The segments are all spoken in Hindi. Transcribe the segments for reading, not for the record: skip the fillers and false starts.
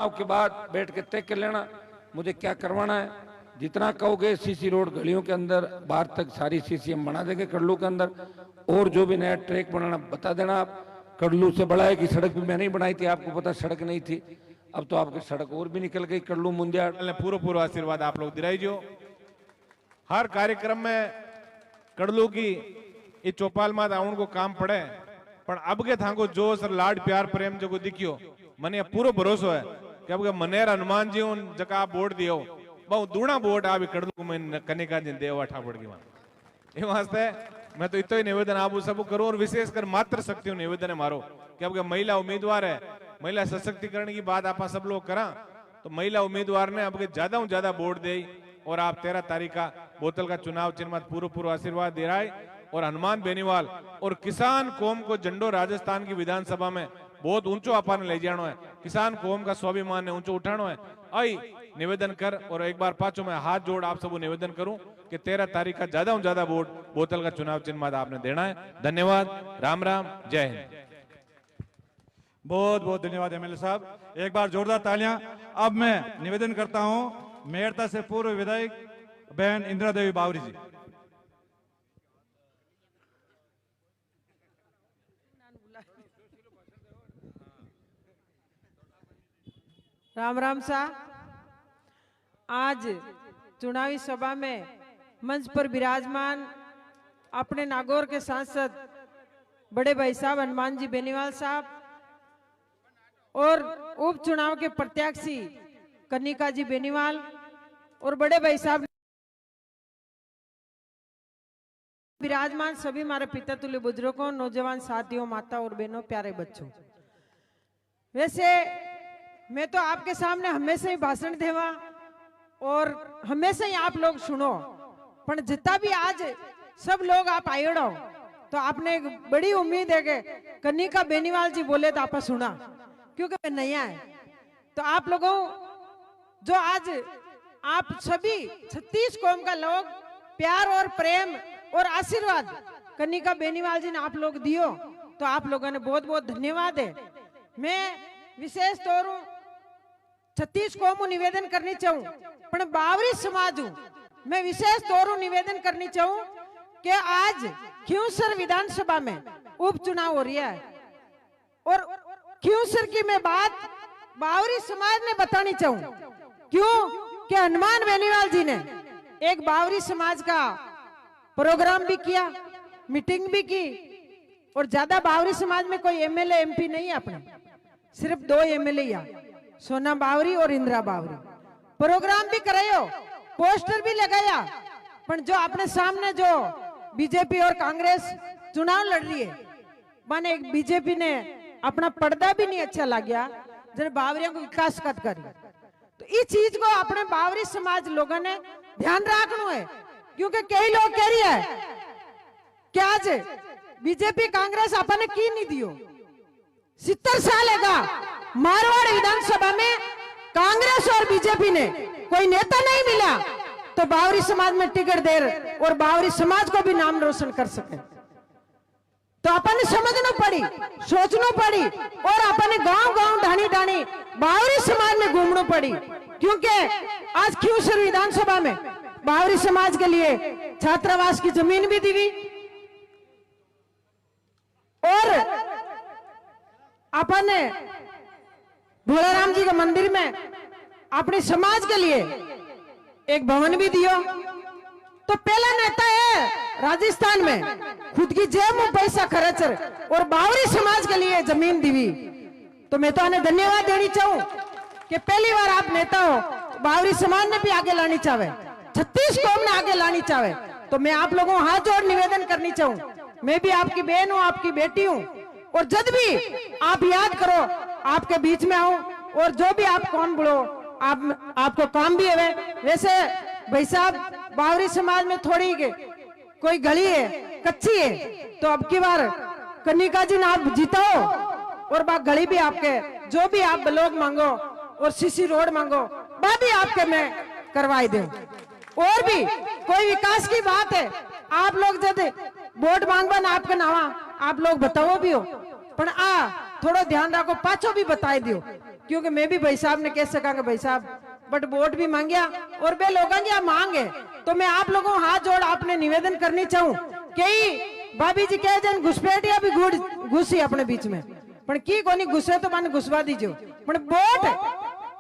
चुनाव के बाद बैठ के तय कर लेना मुझे क्या करवाना है। जितना कहोगे सीसी रोड गलियों के अंदर बाहर तक सारी सीसी हम बना देंगे कड़लू के अंदर, और जो भी नया ट्रैक बनाना बता देना आप। कड़लू से बड़ा है कि सड़क भी मैंने ही बनाई थी, आपको पता सड़क नहीं थी, अब तो आपकी सड़क और भी निकल गई कड़लू मुंदिया। पूरा पूरा आशीर्वाद आप लोग दिलाइजो। हर कार्यक्रम में कड़लू की ये चौपाल मात आउन को काम पड़े, पर अब के थांको जोश और लाड प्यार प्रेम जो दिखियो मने पूरो भरोसो है कि अब मनेर हनुमान जी उन जका आप वोट दियो बहु दूना वोट आप कड़लू में कनिका जी देव अठा पड़ गई ये वास्ते मैं तो इतो ही निवेदन आप सब करूं, और विशेषकर मात्र शक्ति निवेदन है मारो कि अब महिला उम्मीदवार है, महिला सशक्तिकरण की बात आप सब लोग करा तो महिला उम्मीदवार ने अब ज्यादा ज्यादा वोट दे, और आप 13 तारीख का बोतल का चुनाव चिन्ह मत पूरा आशीर्वाद दे रहा है। और हनुमान बेनीवाल और किसान कौम को झंडो राजस्थान की विधानसभा में बहुत ऊंचो अपन ले जानो है, किसान कौम का स्वाभिमान ऊंचो उठानो है। आई निवेदन कर, और एक बार पांचों में हाथ जोड़ आप सब निवेदन करूं कि 13 तारीख का ज्यादा वोट बोतल का चुनाव चिन्ह आपने देना है। धन्यवाद, राम राम, जय हिंद। बहुत बहुत धन्यवाद एमएलए साहब, एक बार जोरदार तालियां। अब मैं निवेदन करता हूं मेड़ता से पूर्व विधायक बहन इंदिरा देवी बावरी जी। राम राम सा। आज चुनावी सभा में मंच पर विराजमान अपने नागौर के सांसद बड़े भाई साहब हनुमान जी बेनीवाल साहब और उपचुनाव के प्रत्याशी कनिका जी बेनीवाल और बड़े भाई साहब विराजमान सभी हमारे पिता तुल्य बुजुर्गों, नौजवान साथियों, माता और बहनों, प्यारे बच्चों। वैसे मैं तो आपके सामने हमेशा ही भाषण देवा और हमेशा ही आप लोग सुनो, पर जितना भी आज सब लोग आप आयोड़ो तो आपने एक बड़ी उम्मीद है कि कनिका बेनीवाल जी बोले तो आप सुना, क्योंकि मैं नया है। तो आप लोगों जो आज आप सभी 36 कौम का लोग प्यार और प्रेम और आशीर्वाद कनिका बेनीवाल जी ने आप लोग दियो, तो आप लोगों ने बहुत बहुत धन्यवाद है। मैं विशेष तौर 36 कौम निवेदन करनी चाहूं, पर बावरी समाज हूं, मैं विशेष तौर निवेदन करनी चाहूं कि आज खियूसर विधानसभा में उपचुनाव हो रहा है, और खियूसर की मैं बात बावरी समाज ने बतानी चाहूं। क्यों कि हनुमान बेनीवाल जी ने एक बावरी समाज का प्रोग्राम भी किया, मीटिंग भी की, और ज्यादा बावरी समाज में कोई एमएलए एमपी नहीं है अपने, सिर्फ 2 एमएलए, सोना बावरी और इंदिरा बावरी। प्रोग्राम भी करायो, पोस्टर भी लगाया, पर जो अपने सामने जो बीजेपी और कांग्रेस चुनाव लड़ रही है, माने बीजेपी ने अपना पर्दा भी नहीं अच्छा लग गया जब बावरियों को विकास करी। तो इस चीज को अपने बावरी समाज लोगों ने ध्यान रखना है, क्योंकि कई लोग कह रही है कि आज बीजेपी कांग्रेस अपने की नहीं दियो। 70 साल है मारवाड़ विधानसभा में कांग्रेस और बीजेपी ने कोई नेता नहीं मिला तो बावरी समाज में टिकट दे और बावरी समाज को भी नाम रोशन कर सके। तो अपन समझना पड़ी, सोचना पड़ी, और अपन गांव ढाणी बावरी समाज में घूमना पड़ी, क्योंकि आज खियूसर विधानसभा में बावरी समाज के लिए छात्रावास की जमीन भी दी हुई, और अपन ने भोलाराम जी के मंदिर में अपने समाज के लिए एक भवन भी दियो। तो पहला नेता है राजस्थान में खुद की जेब में पैसा खर्च और बावरी समाज के लिए जमीन दी हुई। तो मैं तो उन्हें धन्यवाद देनी चाहूं कि पहली बार आप नेता हो, बावरी समाज ने भी आगे लानी चाहे, 36 कौम ने आगे लानी चाहे। तो मैं आप लोगों हाथ जोड़ निवेदन करनी चाहूं, मैं भी आपकी बहन हूं, आपकी बेटी हूं, और जब भी आप याद करो आपके बीच में आऊं, और जो भी आप कौन बोलो आपको काम भी है। वैसे भाई साहब बावरी समाज में थोड़ी कोई गली है कच्ची है, तो अब की बार कनिका जी ने आप जिताओ, और बा गली भी आपके जो भी आप ब्लॉक मांगो और सीसी रोड मांगो वह भी आपके मैं करवाई दे। और भी कोई विकास की बात है आप लोग जब वोट मांगवा आपके नावा आप लोग बताओ भी हो, पर थोड़ा ध्यान रखो, पाछो भी बताई दियो क्योंकि मैं भी भाई साहब ने कह सका कि भाई साहब बट वोट भी मांगया और बे लोगों की मांग है। तो मैं आप लोगों को हाथ जोड़ आपने निवेदन करनी चाहूं कि भाभी जी कह जन घुसपैठिया भी घुसी अपने बीच में पण की कोनी घुसे तो माने घुसवा दीजो पण वोट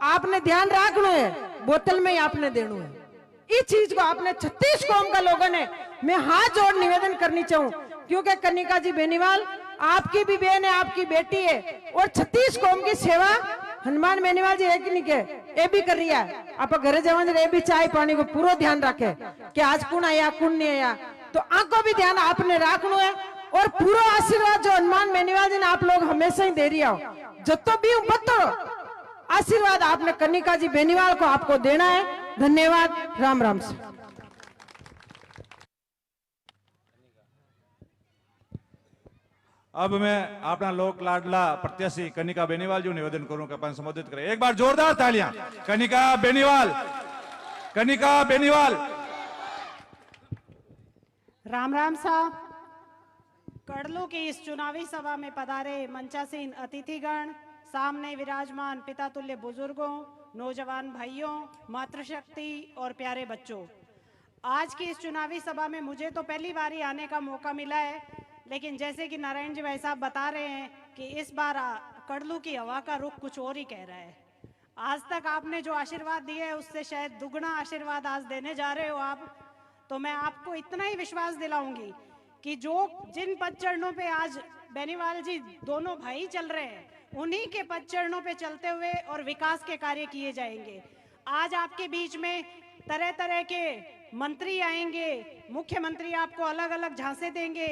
आपने ध्यान रखना है, बोतल में ही आपने देना है। इस चीज को आपने 36 कौम का लोगों ने मैं हाथ जोड़ निवेदन करनी चाहूं क्योंकि कनिका जी बेनीवाल आपकी भी बहन है, आपकी बेटी है और 36 कौम की सेवा हनुमान बेनीवाल जी एक नहीं के ये भी कर रही है। आप घरे जवान ये भी चाय पानी को पूरा ध्यान रखे कि आज कौन आया कौन नहीं आया, तो आंखों भी ध्यान आपने रखना है और पूरा आशीर्वाद जो हनुमान बेनीवाल जी ने आप लोग हमेशा ही दे रही हो जतो भी बतो आशीर्वाद आपने कनिका जी बेनीवाल को आपको देना है। धन्यवाद। राम राम से। अब मैं अपना लोक लाडला प्रत्याशी कनिका बेनीवाल जी निवेदन करूं कि अपन संबोधित करें। एक बार जोरदार तालियां कनिका बेनीवाल, कनिका बेनीवाल। राम राम साहब। कड़लू की इस चुनावी सभा में पधारे मंचासीन अतिथिगण, सामने विराजमान पिता तुल्य बुजुर्गों, नौजवान भाइयों, मातृशक्ति और प्यारे बच्चों, आज की इस चुनावी सभा में मुझे तो पहली बार ही आने का मौका मिला है, लेकिन जैसे कि नारायण जी भाई साहब बता रहे हैं कि इस बार कड़लू की हवा का रुख कुछ और ही कह रहा है। आज तक आपने जो आशीर्वाद दिए है उससे शायद दुगना आशीर्वाद आज देने जा रहे हो आप। तो मैं आपको इतना ही विश्वास दिलाऊंगी कि जो जिन पद चरणों पे आज बेनीवाल जी दोनों भाई चल रहे हैं उन्हीं के पद चरणों पे चलते हुए और विकास के कार्य किए जाएंगे। आज आपके बीच में तरह तरह के मंत्री आएंगे, मुख्यमंत्री आपको अलग अलग झांसे देंगे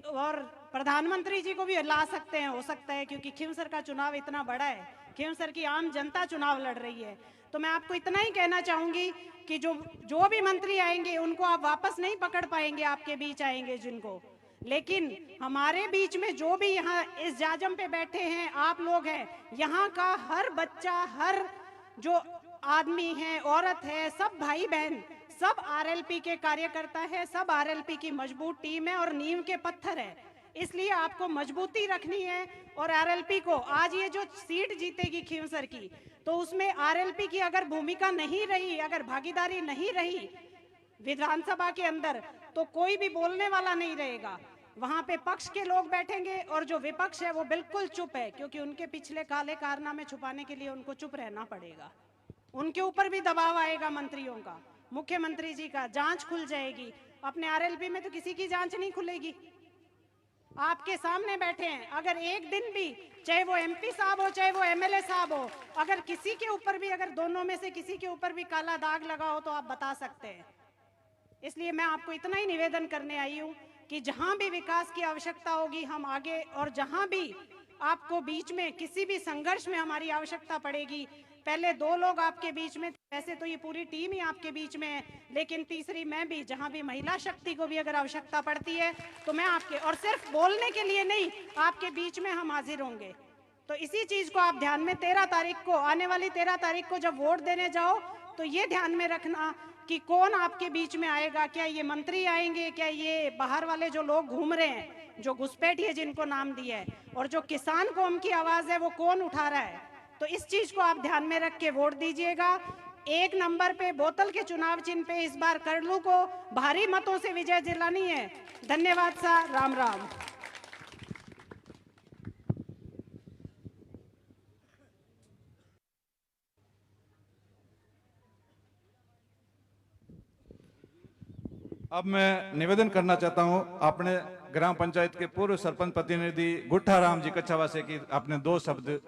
और प्रधानमंत्री जी को भी ला सकते हैं, हो सकता है, क्योंकि खिवसर का चुनाव इतना बड़ा है, खिवसर की आम जनता चुनाव लड़ रही है। तो मैं आपको इतना ही कहना चाहूंगी कि जो भी मंत्री आएंगे उनको आप वापस नहीं पकड़ पाएंगे, आपके बीच आएंगे जिनको, लेकिन हमारे बीच में जो भी यहाँ इस जाजम पे बैठे हैं आप लोग हैं, यहाँ का हर बच्चा, हर जो आदमी है, औरत है, सब भाई बहन, सब आरएलपी के कार्यकर्ता है, सब आरएलपी की मजबूत टीम है और नींव के पत्थर है। इसलिए आपको मजबूती रखनी है और आरएलपी को आज ये जो सीट जीतेगी खिवसर की, तो उसमें आरएलपी की अगर भूमिका नहीं रही, अगर भागीदारी नहीं रही विधानसभा के अंदर, तो कोई भी बोलने वाला नहीं रहेगा। वहां पे पक्ष के लोग बैठेंगे और जो विपक्ष है वो बिल्कुल चुप है, क्योंकि उनके पिछले काले कारनामे छुपाने के लिए उनको चुप रहना पड़ेगा। उनके ऊपर भी दबाव आएगा, मंत्रियों का, मुख्यमंत्री जी का, जांच खुल जाएगी। अपने आरएलपी में तो किसी की जांच नहीं खुलेगी। आपके सामने बैठे हैं, अगर एक दिन भी, चाहे वो एमपी साहब हो चाहे वो एमएलए साहब हो, अगर किसी के ऊपर भी, अगर दोनों में से किसी के ऊपर भी काला दाग लगा हो तो आप बता सकते हैं। इसलिए मैं आपको इतना ही निवेदन करने आई हूं कि जहां भी विकास की आवश्यकता होगी हम आगे, और जहां भी आपको बीच में किसी भी संघर्ष में हमारी आवश्यकता पड़ेगी, पहले दो लोग आपके बीच में, वैसे तो ये पूरी टीम ही आपके बीच में है, लेकिन तीसरी मैं भी, जहां भी महिला शक्ति को भी अगर आवश्यकता पड़ती है तो मैं आपके, और सिर्फ बोलने के लिए नहीं, आपके बीच में हम हाजिर होंगे। तो इसी चीज को आप ध्यान में 13 तारीख को, आने वाली 13 तारीख को जब वोट देने जाओ तो ये ध्यान में रखना कि कौन आपके बीच में आएगा। क्या ये मंत्री आएंगे, क्या ये बाहर वाले जो लोग घूम रहे हैं, जो घुसपैठिए जिनको नाम दिया है, और जो किसान कौम की आवाज है वो कौन उठा रहा है। तो इस चीज को आप ध्यान में रख के वोट दीजिएगा। 1 नंबर पे बोतल के चुनाव चिन्ह पे इस बार कड़लू को भारी मतों से विजय दिलानी है। धन्यवाद सर। राम राम। अब मैं निवेदन करना चाहता हूं अपने ग्राम पंचायत के पूर्व सरपंच प्रतिनिधि गुट्ठा राम जी कच्छावा से कि अपने 2 शब्द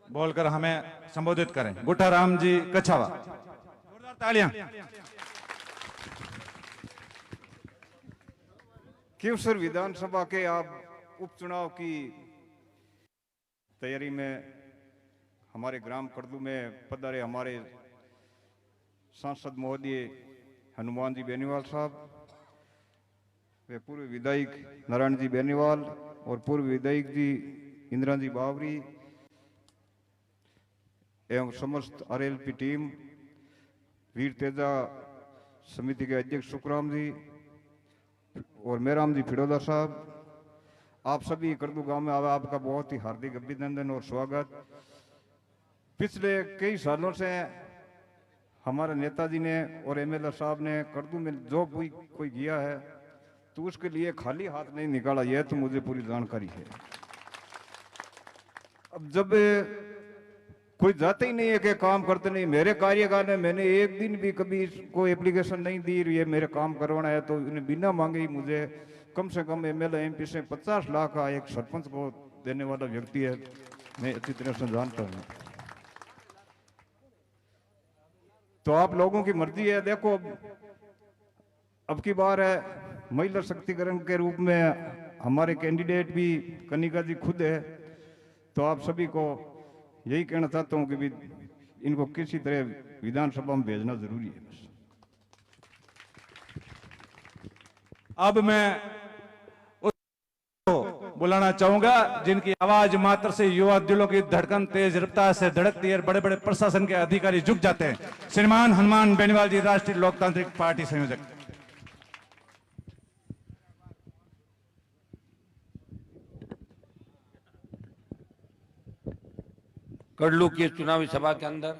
बोलकर हमें संबोधित करें। गुट्ठा राम जी कच्छावा, जोरदार तालियां। खिवसर विधानसभा के आप उपचुनाव की तैयारी में हमारे ग्राम कड़लू में पधारे हमारे सांसद महोदय हनुमान जी बेनीवाल साहब, वे पूर्व विधायक नारायण जी बेनीवाल और पूर्व विधायक जी इंदिरा जी बावरी एवं समस्त आरएलपी टीम, वीर तेजा समिति के अध्यक्ष सुखराम जी और मेराम जी फिड़ौदा साहब, आप सभी कड़लू गांव में आवे, आपका बहुत ही हार्दिक अभिनंदन और स्वागत। पिछले कई सालों से हमारे नेताजी ने और एमएलए साहब ने कड़दू में जो भी कोई किया है तो उसके लिए खाली हाथ नहीं निकाला, यह तो मुझे पूरी जानकारी है। अब जब कोई जाते ही नहीं है कि काम करते नहीं, मेरे कार्यकाल में मैंने एक दिन भी कभी कोई एप्लीकेशन नहीं दी, ये मेरे काम करवाना है तो इन्हें बिना मांगे ही मुझे कम से कम एमएलए एमपी से 50 लाख का एक सरपंच को देने वाला व्यक्ति है, मैं अच्छी तरह से जानता हूँ। तो आप लोगों की मर्जी है। देखो अब की बार है महिला शक्तिकरण के रूप में हमारे कैंडिडेट भी कनिका जी खुद है, तो आप सभी को यही कहना चाहता हूं कि भी इनको किसी तरह विधानसभा में भेजना जरूरी है। बस अब मैं उसको बुलाना चाहूंगा जिनकी आवाज मात्र से युवा दिलों की धड़कन तेज रफ्तार से धड़कती है, बड़े बड़े प्रशासन के अधिकारी झुक जाते हैं। श्रीमान हनुमान बेनीवाल जी, राष्ट्रीय लोकतांत्रिक पार्टी संयोजक। कड़लू की चुनावी सभा के अंदर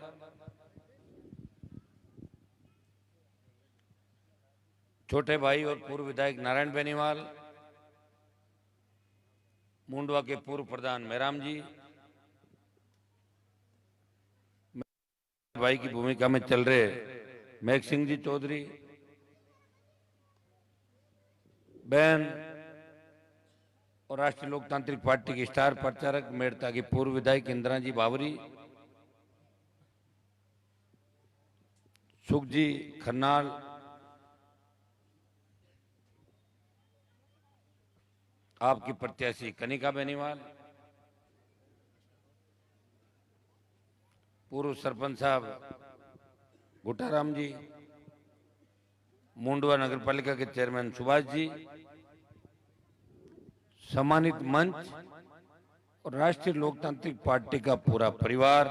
छोटे भाई और पूर्व विधायक नारायण बेनीवाल, मुंडवा के पूर्व प्रधान मेहराम जी, भाई की भूमिका में चल रहे मेघ सिंह जी चौधरी, बहन और राष्ट्रीय लोकतांत्रिक पार्टी की स्टार प्रचारक मेड़ता की पूर्व विधायक इंदिरा जी बावरी, सुखजी खन्नाल, आपकी प्रत्याशी कनिका बेनीवाल, पूर्व सरपंच साहब गुट्टाराम जी, मुंडवा नगर पालिका के चेयरमैन सुभाष जी, सम्मानित मंच और राष्ट्रीय लोकतांत्रिक पार्टी का पूरा परिवार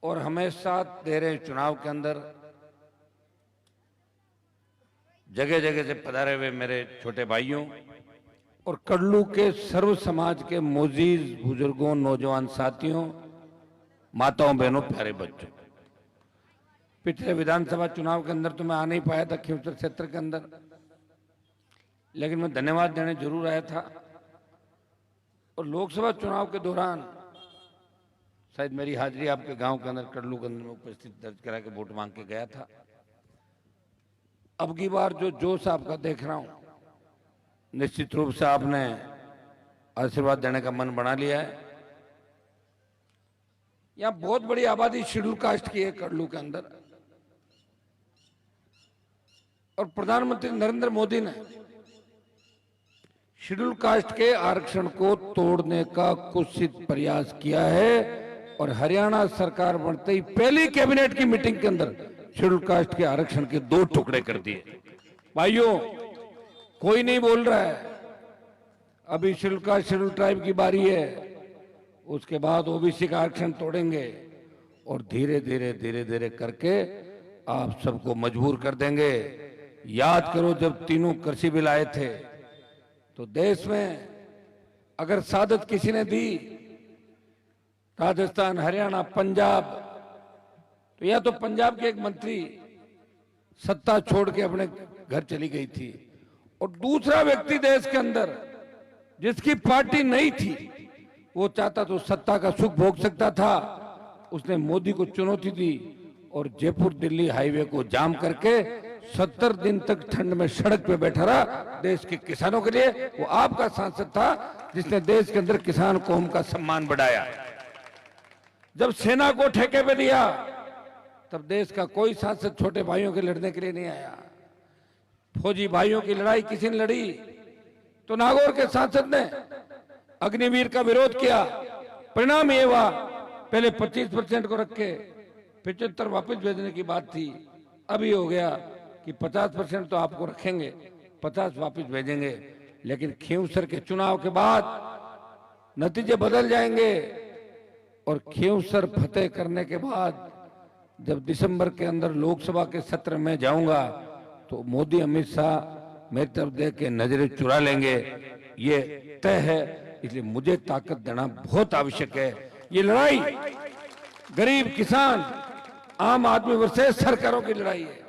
और हमें साथ दे रहे चुनाव के अंदर जगह जगह से पधारे हुए मेरे छोटे भाइयों और कड़लू के सर्व समाज के मोजीज बुजुर्गों, नौजवान साथियों, माताओं, बहनों, प्यारे बच्चों। पिछले विधानसभा चुनाव के अंदर तो मैं आ नहीं पाया था खींवसर क्षेत्र के अंदर, लेकिन मैं धन्यवाद देने जरूर आया था। और लोकसभा चुनाव के दौरान शायद मेरी हाजिरी आपके गांव के अंदर कड़लू के अंदर में उपस्थित दर्ज करा के वोट मांग के गया था। अब की बार जो जोश आपका देख रहा हूं, निश्चित रूप से आपने आशीर्वाद देने का मन बना लिया है। यहां बहुत बड़ी आबादी शेड्यूल कास्ट की है कड़लू के अंदर, और प्रधानमंत्री नरेंद्र मोदी ने शेड्यूल कास्ट के आरक्षण को तोड़ने का कुत्सित प्रयास किया है। और हरियाणा सरकार बनते ही पहली कैबिनेट की मीटिंग के अंदर शेड्यूल कास्ट के आरक्षण के 2 टुकड़े कर दिए। भाइयों, कोई नहीं बोल रहा है, अभी शेड्यूल कास्ट शेड्यूल ट्राइब की बारी है, उसके बाद ओबीसी का आरक्षण तोड़ेंगे और धीरे धीरे धीरे धीरे करके आप सबको मजबूर कर देंगे। याद करो जब तीनों कृषि बिल आए थे तो देश में अगर सादत किसी ने दी, राजस्थान, हरियाणा, पंजाब, तो या तो पंजाब के एक मंत्री सत्ता छोड़ के अपने घर चली गई थी, और दूसरा व्यक्ति देश के अंदर जिसकी पार्टी नहीं थी, वो चाहता तो सत्ता का सुख भोग सकता था। उसने मोदी को चुनौती दी और जयपुर दिल्ली हाईवे को जाम करके 70 दिन तक ठंड में सड़क पे बैठा रहा देश के किसानों के लिए। वो आपका सांसद था जिसने देश के अंदर किसान कौम का सम्मान बढ़ाया। जब सेना को ठेके पे दिया तब देश का कोई सांसद छोटे भाइयों के लड़ने के लिए नहीं आया। फौजी भाइयों की लड़ाई किसी ने लड़ी तो नागौर के सांसद ने अग्निवीर का विरोध किया। परिणाम ये हुआ, पहले 25% को रख के 75 वापस भेजने की बात थी, अभी हो गया कि 50% तो आपको रखेंगे, 50 वापस भेजेंगे। लेकिन खींवसर के चुनाव के बाद नतीजे बदल जाएंगे और खींवसर फतेह करने के बाद जब दिसंबर के अंदर लोकसभा के सत्र में जाऊंगा तो मोदी, अमित शाह मेरी तरफ देख के नजरें चुरा लेंगे, ये तय है। इसलिए मुझे ताकत देना बहुत आवश्यक है। ये लड़ाई गरीब किसान आम आदमी वर्सेस सरकारों की लड़ाई है।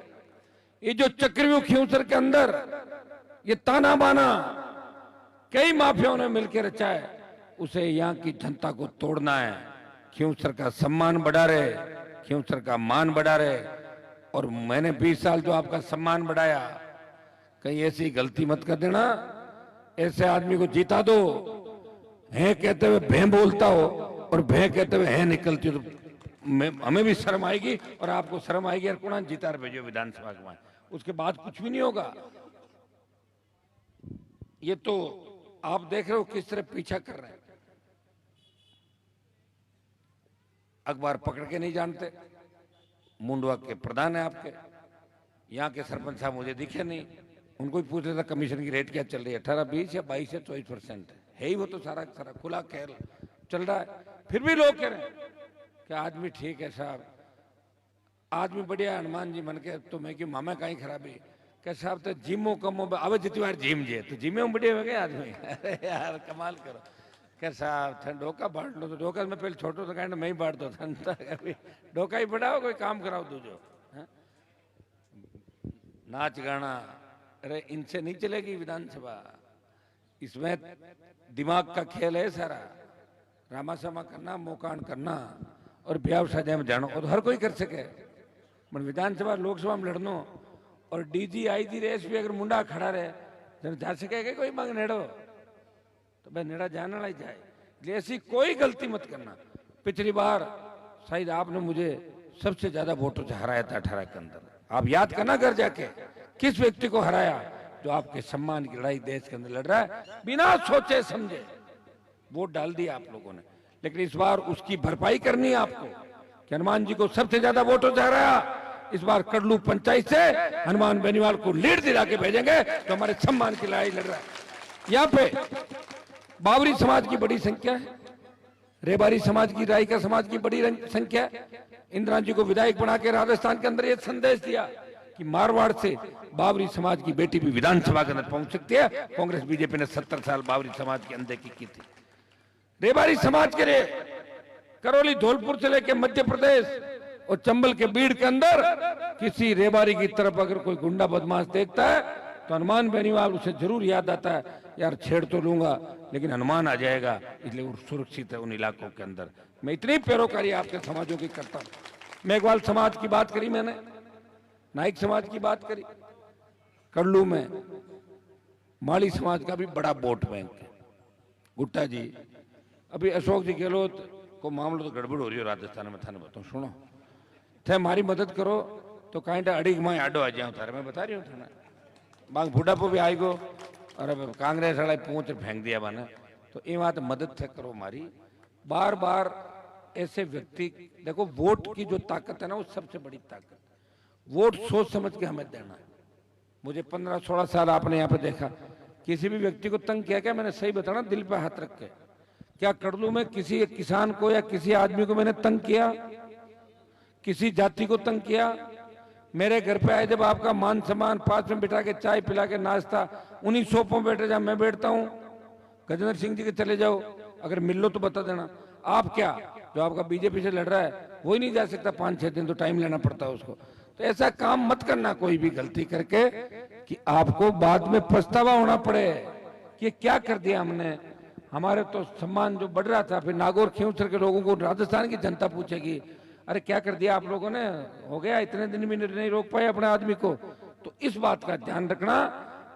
ये जो चक्रव्यूह खियूसर के अंदर ये ताना बाना कई माफियाओं ने मिलकर रचा है, उसे यहाँ की जनता को तोड़ना है। खियूसर का सम्मान बढ़ा रहे, खियूसर का मान बढ़ा रहे। और मैंने 20 साल जो आपका सम्मान बढ़ाया, कहीं ऐसी गलती मत कर देना। ऐसे आदमी को जीता दो, है कहते हुए भैं बोलता हो और भैं कहते हुए है निकलती हो, तो हमें भी शर्म आएगी और आपको शर्म आएगी। यार कुणाल जीता भेजो विधानसभा में, उसके बाद कुछ भी नहीं होगा। ये तो आप देख रहे हो किस तरह पीछा कर रहे हैं। अखबार पकड़ के नहीं जानते। मुंडवा के प्रधान है आपके, यहाँ के सरपंच साहब मुझे दिखे नहीं। उनको भी पूछ रहा था कमीशन की रेट क्या चल रही है, 18, 20 या 22 या 24% है ही। वो तो सारा सारा खुला खेल चल रहा है। फिर भी लोग कह रहे हैं कि आदमी ठीक है साहब, आदमी बढ़िया हनुमान जी मन के, तो मैं क्यों मामा कहीं खराबी क्या साहब, तो जिमो कमो अब जितनी बार जिम जे तो जिमे बढ़िया हो गए आदमी। अरे यार कमाल करो क्या साहब, थे डोका बांट लो। तो डोका में पहले छोटो तो कहना मैं ही बांट दो था, डोका ही बढ़ाओ, कोई काम कराओ दूजो। नाच गाना, अरे इनसे नहीं चलेगी विधानसभा। इसमें दिमाग का खेल है सारा। रामासमा करना, मोकान करना और ब्याह शादी में जानो, और हर कोई कर सके। पर विधानसभा लोकसभा में लड़नो और डीजी आई थी रेस भी अगर मुंडा खड़ा रहे जब जा सकेगा कोई मांग नेड़ो, तो भाई नेड़ा जाना ही जाए। ऐसी कोई गलती मत करना। पिछली बार शायद आपने मुझे सबसे ज्यादा वोटों से हराया था 18 के अंदर। आप याद करना घर जाके किस व्यक्ति को हराया जो आपके सम्मान की लड़ाई देश के अंदर लड़ रहा है, बिना सोचे समझे वोट डाल दिया आप लोगों ने। लेकिन इस बार उसकी भरपाई करनी है आपको कि हनुमान जी को सबसे ज्यादा वोटों से हराया। इस बार कड़लू पंचायत से हनुमान बेनीवाल को लीड दिला के भेजेंगे जो हमारे सम्मान की लड़ाई लड़ रहा है। यहाँ पे बावरी समाज की बड़ी संख्या है, रेबारी समाज की, रायका समाज की बड़ी संख्या है। इंदिरा जी को विधायक बना के राजस्थान के अंदर ये संदेश दिया कि मारवाड़ से बावरी समाज की बेटी भी विधानसभा के अंदर पहुंच सकती है। कांग्रेस बीजेपी ने 70 साल बावरी समाज की अनदेखी की थी। रेबारी समाज के लिए करौली धौलपुर से लेकर मध्य प्रदेश और चंबल के बीड़ के अंदर किसी रेबारी की तरफ अगर कोई गुंडा बदमाश देखता है तो हनुमान बेनीवाल उसे जरूर याद आता है, यार छेड़ तो लूंगा लेकिन हनुमान आ जाएगा, इसलिए वो सुरक्षित है उन इलाकों के अंदर। मैं इतनी पैरोकारी आपके समाजों की करता हूं। मेघवाल समाज की बात करी मैंने, नाइक समाज की बात करी, कड़लू में माली समाज का भी बड़ा वोट बैंक है। गुट्टा जी, अभी अशोक जी गहलोत को मामला तो गड़बड़ हो रही है राजस्थान में, थाने बताऊं सुनो, थे हमारी मदद करो तो काइंडा अड़ीग माए आडो आ जाऊं थारे, मैं बता रही हूँ थाना बाग बुढ़ापो भी आई गो और अब कांग्रेस वाला पूछ फेंक दिया बने, तो ये बात मदद थे करो हमारी। बार बार ऐसे व्यक्ति, देखो वोट की जो ताकत है ना वो सबसे बड़ी ताकत, वोट सोच समझ के हमें देना है। मुझे 15-16 साल आपने यहाँ पे देखा, किसी भी व्यक्ति को तंग किया क्या? मैंने सही बताना दिल पे हाथ रख के, क्या कड़लू में किसी एक किसान को या किसी आदमी को मैंने तंग किया? किसी जाति को तंग किया? मेरे घर पे आए जब आपका मान सम्मान, पास में बिठा के चाय पिला के नाश्ता, उन्हीं सोफों बैठे जहां मैं बैठता हूँ, गजेंद्र सिंह जी के चले जाओ, अगर मिल लो तो बता देना। आप क्या, जो आपका बीजेपी से लड़ रहा है वो ही नहीं जा सकता, 5-6 दिन तो टाइम लेना पड़ता है उसको। तो ऐसा काम मत करना कोई भी गलती करके कि आपको बाद में पछतावा होना पड़े कि क्या कर दिया हमने। हमारे तो सम्मान जो बढ़ रहा था, फिर नागौर खियूसर के लोगों को राजस्थान की जनता पूछेगी अरे क्या कर दिया आप लोगों ने, हो गया इतने दिन भी नहीं रोक पाए अपने आदमी को। तो इस बात का ध्यान रखना,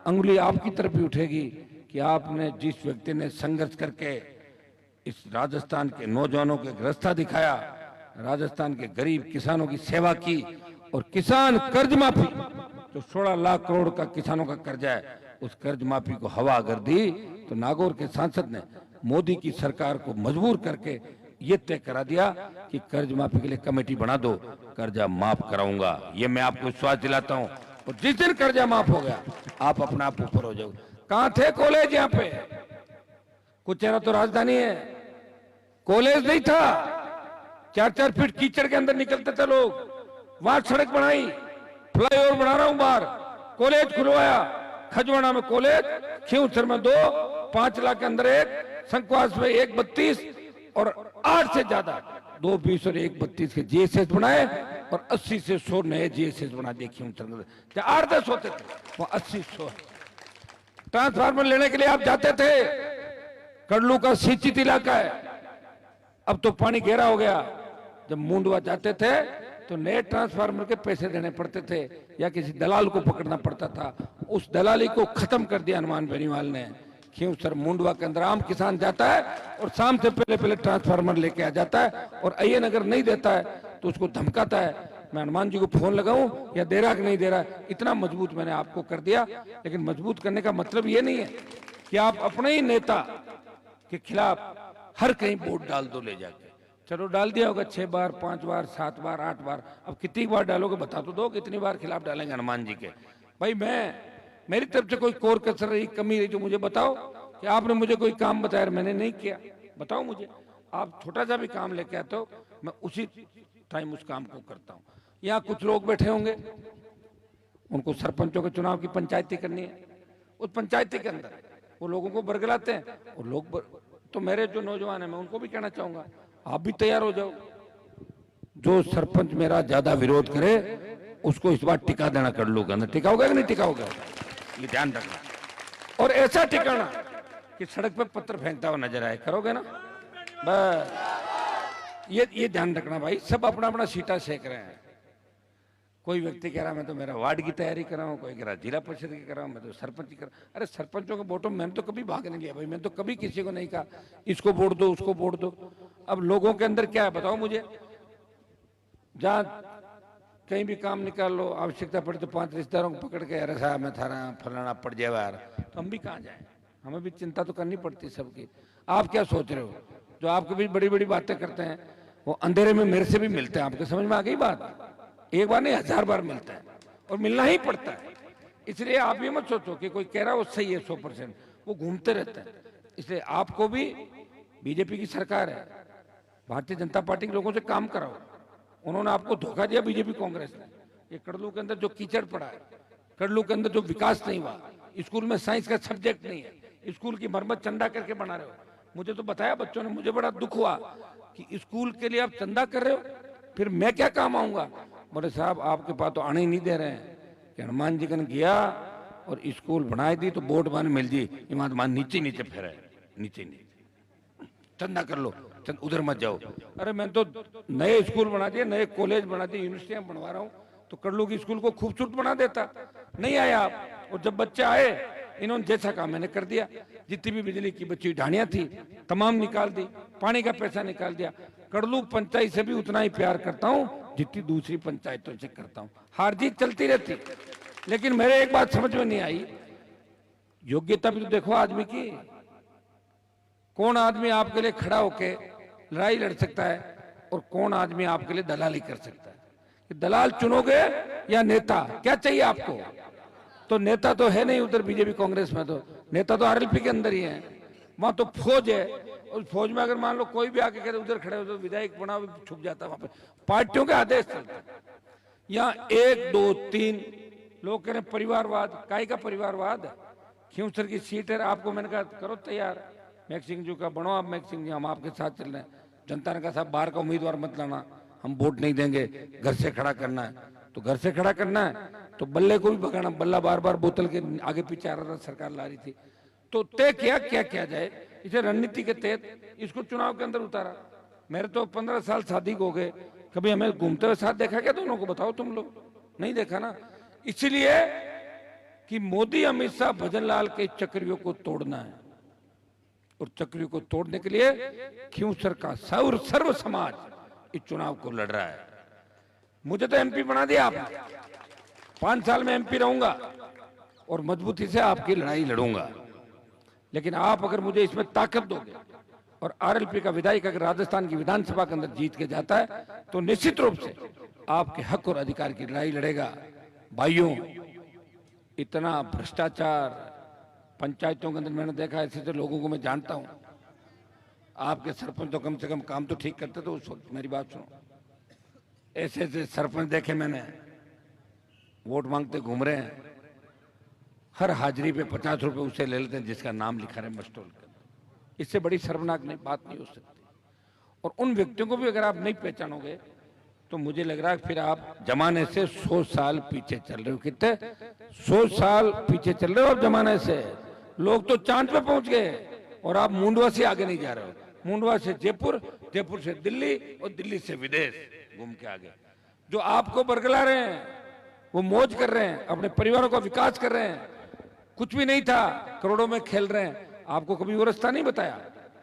अंगुली आपकी तरफ भी उठेगी कि आपने जिस व्यक्ति ने संघर्ष करके इस राजस्थान के नौजवानों के रास्ता दिखाया, राजस्थान के गरीब किसानों की सेवा की, और किसान कर्ज माफी जो 16 लाख करोड़ का किसानों का कर्जा है, उस कर्ज माफी को हवा अगर दी तो नागौर के सांसद ने मोदी की सरकार को मजबूर करके ये तय करा दिया कि कर्ज माफी के लिए कमेटी बना दो, कर्जा माफ कराऊंगा। ये मैं आपको विश्वास दिलाता हूं। और जिस दिन कर्जा माफ हो गया आप अपना आप ऊपर हो जाओगे। कहां थे कॉलेज? यहाँ पे कुछ चेहरा तो राजधानी है, कॉलेज नहीं था। 4-4 फीट कीचड़ के अंदर निकलते थे लोग, वहां सड़क बनाई, फ्लाईओवर बना रहा हूं बाहर, कॉलेज खुलवाया। खजवाड़ा में कॉलेज, खियूसर में 2, 5 लाख के अंदर 1, संकवास में 1, 32 और 8 से ज्यादा 220 और 132 के जीएसएस बनाए और 80 से 100 नए जीएसएस बना दिए खींवसर। 8-10 होते थे, वो 80-100। ट्रांसफार्मर लेने के लिए आप जाते थे, कड़लू का सिंचित इलाका है, अब तो पानी गहरा हो गया। जब मुंडवा जाते थे तो नए ट्रांसफार्मर के पैसे देने पड़ते थे या किसी दलाल को पकड़ना पड़ता था। उस दलाली को खत्म कर दिया हनुमान बेनीवाल ने। खींवसर मुंडवा के अंदर आम किसान जाता है और शाम से पहले ट्रांसफार्मर लेके आ जाता है, और अय्यन अगर नहीं देता है तो उसको धमकाता है, मैं हनुमान जी को फोन लगाऊं या दे रहा कि नहीं दे रहा। इतना मजबूत मैंने आपको कर दिया। लेकिन मजबूत करने का मतलब ये नहीं है कि आप अपने ही नेता के खिलाफ हर कहीं वोट डाल दो ले जाके। चलो डाल दिया होगा 6 बार, 5 बार, 7 बार, 8 बार, अब कितनी बार डालोगे बता तो दो, कितनी बार खिलाफ डालेंगे हनुमान जी के। भाई मेरी तरफ से कोई कोर कसर रही, कमी रही तो मुझे बताओ कि आपने मुझे कोई काम बताया मैंने नहीं किया, बताओ मुझे। आप छोटा सा भी काम लेके आते हो, मैं उसी टाइम उस काम को करता हूँ। यहाँ कुछ लोग बैठे होंगे, उनको सरपंचों के चुनाव की पंचायती करनी है, उस पंचायती के अंदर वो लोगों को बरगलाते हैं और लोग तो मेरे जो नौजवान है मैं उनको भी कहना चाहूंगा, आप भी तैयार हो जाओ। जो सरपंच मेरा ज्यादा विरोध करे उसको इस बार टिका देना कड़लू के अंदर। टिकाओगे कि नहीं टिकाओगे, ये ध्यान रखना। और ऐसा टिकाना कि सड़क पे पत्थर फेंकता हुआ नजर आए, करोगे ना बस। ये ध्यान रखना भाई। सब अपना अपना सीटा सेक रहे हैं। कोई व्यक्ति कह रहा मैं तो मेरा वार्ड की तैयारी कर रहा हूँ, कोई कह रहा जिला परिषद की कर रहा हूँ, मैं तो सरपंच की कर रहा हूँ। अरे सरपंचों के वोटों में मैंने तो कभी भाग नहीं लिया भाई, मैंने तो कभी किसी को नहीं कहा इसको वोट दो उसको वोट दो। अब लोगों के अंदर क्या है बताओ मुझे। जहाँ कहीं भी काम निकाल लो, आवश्यकता पड़े तो 5 रिश्तेदारों को पकड़ के अरे साहब मैं थारा फलाना पड़ जाए यार, तो हम भी कहाँ जाए, हमें भी चिंता तो करनी पड़ती सबकी। आप क्या सोच रहे हो, जो आपको भी बड़ी बड़ी बातें करते हैं वो अंधेरे में मेरे से भी मिलते हैं। आपको समझ में आ गई बात? एक बार नहीं 1000 बार मिलता है और मिलना ही पड़ता है। इसलिए आप ये मत सोचो कि कोई कह रहा है वो सही है 100%, वो घूमते रहता है। इसलिए आपको भी, बीजेपी की सरकार है, भारतीय जनता पार्टी के लोगों से काम कराओ। उन्होंने आपको धोखा दिया बीजेपी कांग्रेस ने। ये कड़लू के अंदर जो कीचड़ पड़ा है, कड़लू के अंदर जो विकास नहीं हुआ, स्कूल में साइंस का सब्जेक्ट नहीं है, स्कूल की मरम्मत चंदा करके बना रहे हो। मुझे तो बताया बच्चों ने, मुझे बड़ा दुख हुआ कि स्कूल के लिए आप चंदा कर रहे हो, फिर मैं क्या काम आऊंगा। बोले साहब आपके पास तो आने ही नहीं दे रहे हैं कि हनुमान जी कन गया और स्कूल बनाई दी तो बोर्ड मान मिल जी, ईमान मान नीचे नीचे फेरा नीचे नीचे चंदा कर लो, उधर मत जाओ। अरे मैं तो नए स्कूल बना दिए, नए कॉलेज बना दिए, यूनिवर्सिटियां बनवा रहा हूँ, तो कड़लू की स्कूल को खूबसूरत बना देता। नहीं आए आप। और जब बच्चे आए इन्होंने जैसा काम मैंने कर दिया। जितनी भी बिजली की बची ढाणियां थी तमाम निकाल दी, पानी का पैसा निकाल दिया। कड़लू पंचायत से भी उतना ही प्यार करता हूँ जितनी दूसरी पंचायतों से करता हूँ। हार जीत चलती रहती, लेकिन मेरे एक बात समझ में नहीं आई, योग्यता भी तो देखो आदमी की। कौन आदमी आपके लिए खड़ा होके लड़ाई लड़ सकता है और कौन आदमी आपके लिए दलाली कर सकता है। कि दलाल चुनोगे या नेता, क्या चाहिए आपको? तो नेता तो है नहीं उधर बीजेपी कांग्रेस में, तो नेता तो आरएलपी के अंदर ही है। वहां तो फौज है, उस फौज में अगर मान लो कोई भी आके कहते उधर खड़े हो तो विधायक बना छुप जाता है वहां पे, पार्टियों के आदेश चलते हैं। यहाँ 1 2 3 लोग कह रहे हैं परिवारवाद। काय का परिवारवाद? खींवसर की सीट है, आपको मैंने कहा करो तैयार, मैक सिंह जी का बनो आप, मैक सिंह जी हम आपके साथ चल रहे हैं। जनता ने कहा साहब बाहर का उम्मीदवार मत लाना, हम वोट नहीं देंगे, घर से खड़ा करना है। तो घर से खड़ा करना है तो बल्ले को भी भगाना। बल्ला बार बार बोतल के आगे पीछे आ रहा था, सरकार ला रही थी। तो तय किया क्या किया जाए, इसे रणनीति के तहत इसको चुनाव के अंदर उतारा। मेरे तो 15 साल शादी को हो गए, कभी हमें घूमते हुए साथ देखा क्या दोनों को? बताओ तुम लोग, नहीं देखा ना। इसलिए कि मोदी अमित शाह भजन लाल के चक्रियों को तोड़ना है, और चक्रियों को तोड़ने के लिए खींवसर का सर्व समाज इस चुनाव को लड़ रहा है। मुझे तो एमपी बना दिया आपने, 5 साल में एमपी रहूंगा और मजबूती से आपकी लड़ाई लड़ूंगा। लेकिन आप अगर मुझे इसमें ताकत दोगे और आरएलपी का विधायक अगर राजस्थान की विधानसभा के अंदर जीत के जाता है तो निश्चित रूप से आपके हक और अधिकार की लड़ाई लड़ेगा। भाइयों, इतना भ्रष्टाचार पंचायतों के अंदर मैंने देखा, ऐसे तो लोगों को मैं जानता हूं। आपके सरपंच तो कम से कम काम तो ठीक करते थे उस वक्त, मेरी बात सुनो। ऐसे ऐसे सरपंच देखे मैंने, वोट मांगते घूम रहे हैं, हर हाजिरी पे 50 रुपए उससे ले लेते हैं जिसका नाम लिखा है मस्टोल के। इससे बड़ी शर्मनाक नहीं बात नहीं हो सकती। और उन व्यक्तियों को भी अगर आप नहीं पहचानोगे तो मुझे लग रहा है फिर आप जमाने से 100 साल पीछे चल रहे हो। कितने 100 साल पीछे चल रहे हो आप जमाने से। लोग तो चांद पे पहुंच गए और आप मुंडवा से आगे नहीं जा रहे हो। मुंडवा से जयपुर, जयपुर से दिल्ली और दिल्ली से विदेश घूम के आगे। जो आपको बरगला रहे हैं वो मौज कर रहे हैं, अपने परिवारों का विकास कर रहे हैं। कुछ भी नहीं था, करोड़ों में खेल रहे हैं। आपको कभी वो रास्ता नहीं बताया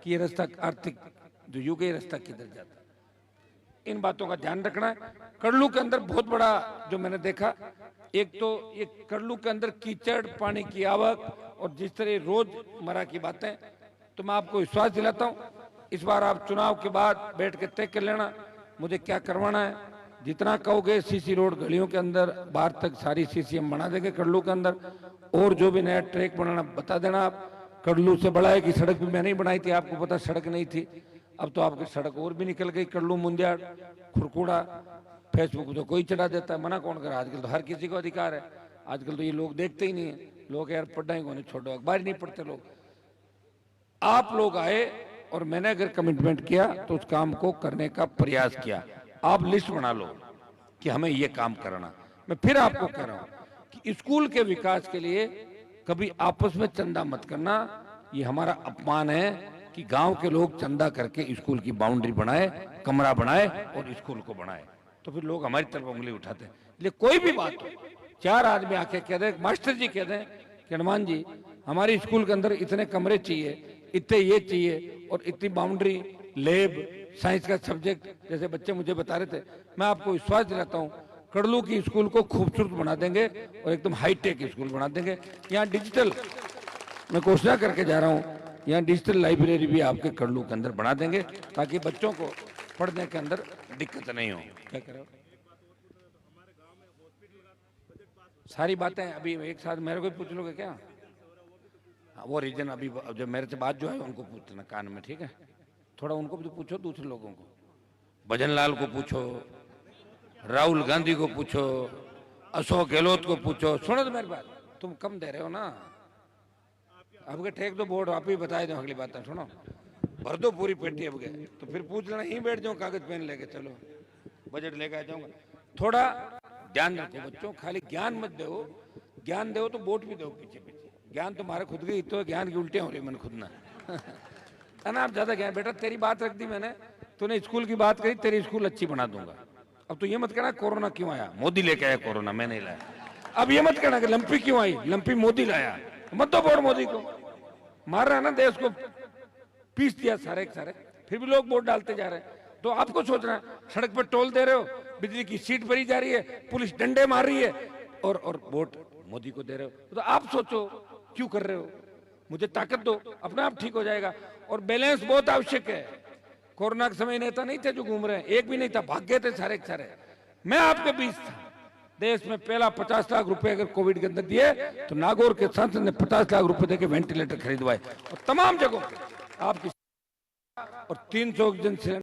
कि ये रास्ता आर्थिक जो युग है, रास्ता किधर जाता है। इन बातों का ध्यान रखना है। कड़लू के अंदर बहुत बड़ा जो मैंने देखा, एक तो ये कड़लू के अंदर कीचड़, पानी की आवक और जिस तरह रोजमर्रा की बातें, तो मैं आपको विश्वास दिलाता हूं इस बार आप चुनाव के बाद बैठ के तय कर लेना मुझे क्या करवाना है। जितना कहोगे सीसी रोड गलियों के अंदर बाहर तक सारी सीसी हम बना देंगे कड़लू के अंदर। और जो भी नया ट्रैक बनाना बता देना आप। कड़लू से बड़ा है कि सड़क भी मैंने ही बनाई थी, आपको पता सड़क नहीं थी, अब तो आपकी सड़क और भी निकल गई। कड़लू मुंदियाड़ खुरकुड़ा, फेसबुक तो कोई चढ़ा देता है, मना कौन करा। आजकल तो हर किसी को अधिकार है। आजकल तो ये लोग देखते ही नहीं है। लोग यार पढ़ना ही कौन, छोड़ो, अखबार ही नहीं पढ़ते लोग। आप लोग आए और मैंने अगर कमिटमेंट किया तो उस काम को करने का प्रयास किया। आप लिस्ट बना लो कि हमें ये काम करना। मैं फिर आपको कह रहा हूं कि स्कूल के विकास के लिए कभी आपस में चंदा मत करना। ये हमारा अपमान है कि गांव के लोग चंदा करके स्कूल की बाउंड्री बनाए, कमरा बनाए और स्कूल को बनाए, तो फिर लोग हमारी तरफ उंगली उठाते हैं। इसलिए कोई भी बात हो, 4 आदमी आके कह दें, मास्टर जी कह दें कि हनुमान जी हमारे स्कूल के अंदर इतने कमरे चाहिए, इतने ये चाहिए और इतनी बाउंड्री, लैब, साइंस का सब्जेक्ट, जैसे बच्चे मुझे बता रहे थे, मैं आपको विश्वास दिलाता हूँ कड़लू की स्कूल को खूबसूरत बना देंगे और एकदम हाईटेक स्कूल बना देंगे। यहाँ डिजिटल, मैं घोषणा करके जा रहा हूँ, यहाँ डिजिटल लाइब्रेरी भी आपके कड़लू के अंदर बना देंगे ताकि बच्चों को पढ़ने के अंदर दिक्कत नहीं हो। क्या कह रहे हो? सारी बातें अभी एक साथ मेरे को पूछ लोगे क्या? वो रीजन अभी जो मेरे से बात जो है उनको पूछना कान में, ठीक है? थोड़ा उनको भी तो पूछो, दूसरे लोगों को, भजन लाल को पूछो, राहुल गांधी को पूछो, अशोक गहलोत को पूछो। सुनो तो मेरी बात, तुम कम दे रहे हो ना, आपके ठेक दो बोर्ड, आप ही बताए दो अगली बात। सुनो, भर दो पूरी पेटी अब गए तो फिर पूछ लेना, ही बैठ जाओ कागज पेन लेके, चलो बजट लेके आ जाऊंगा। थोड़ा ध्यान रखो बच्चों, खाली ज्ञान मत दो, ज्ञान दो तो वोट भी दो पीछे पीछे। ज्ञान तुम्हारे खुद की तो ज्ञान की उल्टियां हो रही मैंने खुद ना है ना। आप ज्यादा ज्ञान, बेटा तेरी बात रख दी मैंने, तूने स्कूल की बात करी, तेरी स्कूल अच्छी बना दूंगा। अब तो ये मत कहना कोरोना क्यों आया, मोदी लेके आया कोरोना, मैं नहीं लाया। अब ये मत कहना कि लंपी क्यों आई, लंपी मोदी लाया, मत दो वोट मोदी को। मार रहा है ना देश को, पीस दिया सारे के सारे, फिर भी लोग वोट डालते जा रहे हैं। तो आपको सोचना है, सड़क पर टोल दे रहे हो, बिजली की सीट भरी जा रही है, पुलिस डंडे मार रही है और वोट मोदी को दे रहे हो। तो आप सोचो क्यों कर रहे हो, मुझे ताकत दो, अपने आप ठीक हो जाएगा। और बैलेंस बहुत आवश्यक है। कोरोना के समय नेता नहीं थे जो घूम रहे हैं, एक भी नहीं था, भाग गए थे सारे के सारे। मैं आपके बीच था। देश में पहला 50 लाख रुपए अगर कोविड के अंदर दिए तो नागौर के सांसद ने 50 लाख रुपए देके वेंटिलेटर खरीदवाए और तमाम जगहों पे आपकी और 300 ऑक्सीजन सिलेंडर